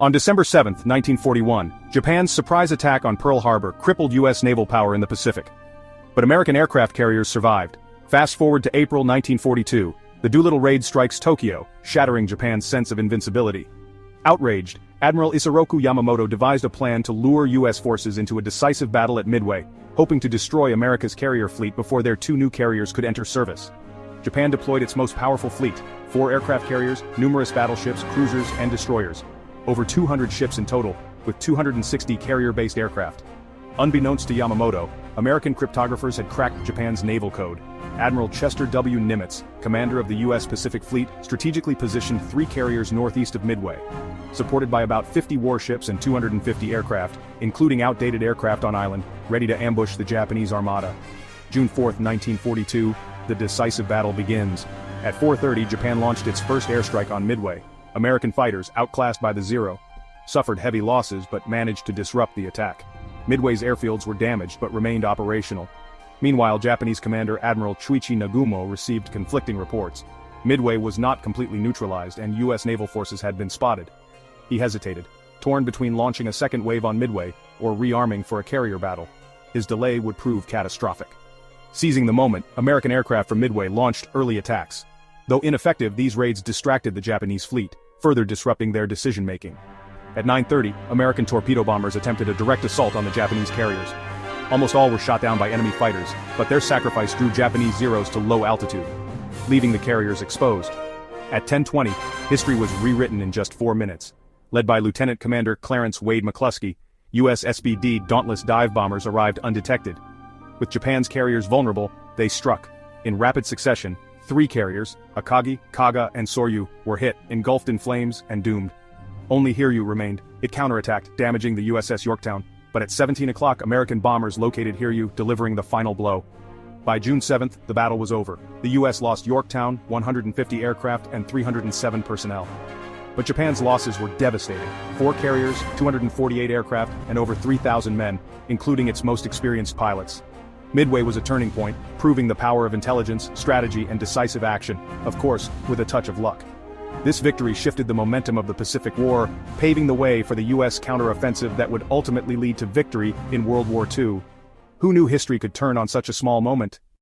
On December 7, 1941, Japan's surprise attack on Pearl Harbor crippled U.S. naval power in the Pacific. But American aircraft carriers survived. Fast forward to April 1942, the Doolittle raid strikes Tokyo, shattering Japan's sense of invincibility. Outraged, Admiral Isoroku Yamamoto devised a plan to lure U.S. forces into a decisive battle at Midway, hoping to destroy America's carrier fleet before their two new carriers could enter service. Japan deployed its most powerful fleet, 4 aircraft carriers, numerous battleships, cruisers, and destroyers. Over 200 ships in total, with 260 carrier-based aircraft. Unbeknownst to Yamamoto, American cryptographers had cracked Japan's naval code. Admiral Chester W. Nimitz, commander of the U.S. Pacific Fleet, strategically positioned 3 carriers northeast of Midway. Supported by about 50 warships and 250 aircraft, including outdated aircraft on island, ready to ambush the Japanese armada. June 4, 1942, the decisive battle begins. At 4:30, Japan launched its first airstrike on Midway. American fighters, outclassed by the Zero, suffered heavy losses but managed to disrupt the attack. Midway's airfields were damaged but remained operational. Meanwhile, Japanese commander Admiral Chuichi Nagumo received conflicting reports. Midway was not completely neutralized and U.S. naval forces had been spotted. He hesitated, torn between launching a second wave on Midway or rearming for a carrier battle. His delay would prove catastrophic. Seizing the moment, American aircraft from Midway launched early attacks. Though ineffective, these raids distracted the Japanese fleet, further disrupting their decision-making. At 9:30, American torpedo bombers attempted a direct assault on the Japanese carriers. Almost all were shot down by enemy fighters, but their sacrifice drew Japanese Zeros to low altitude, leaving the carriers exposed. At 10:20, history was rewritten in just 4 minutes. Led by Lieutenant Commander Clarence Wade McCluskey, U.S. SBD Dauntless dive bombers arrived undetected. With Japan's carriers vulnerable, they struck. In rapid succession, 3 carriers, Akagi, Kaga, and Soryu, were hit, engulfed in flames, and doomed. Only Hiryu remained. It counterattacked, damaging the USS Yorktown, but at 17 o'clock American bombers located Hiryu, delivering the final blow. By June 7th, the battle was over. The US lost Yorktown, 150 aircraft, and 307 personnel. But Japan's losses were devastating. 4 carriers, 248 aircraft, and over 3,000 men, including its most experienced pilots. Midway was a turning point, proving the power of intelligence, strategy, and decisive action, of course, with a touch of luck. This victory shifted the momentum of the Pacific War, paving the way for the U.S. counteroffensive that would ultimately lead to victory in World War II. Who knew history could turn on such a small moment?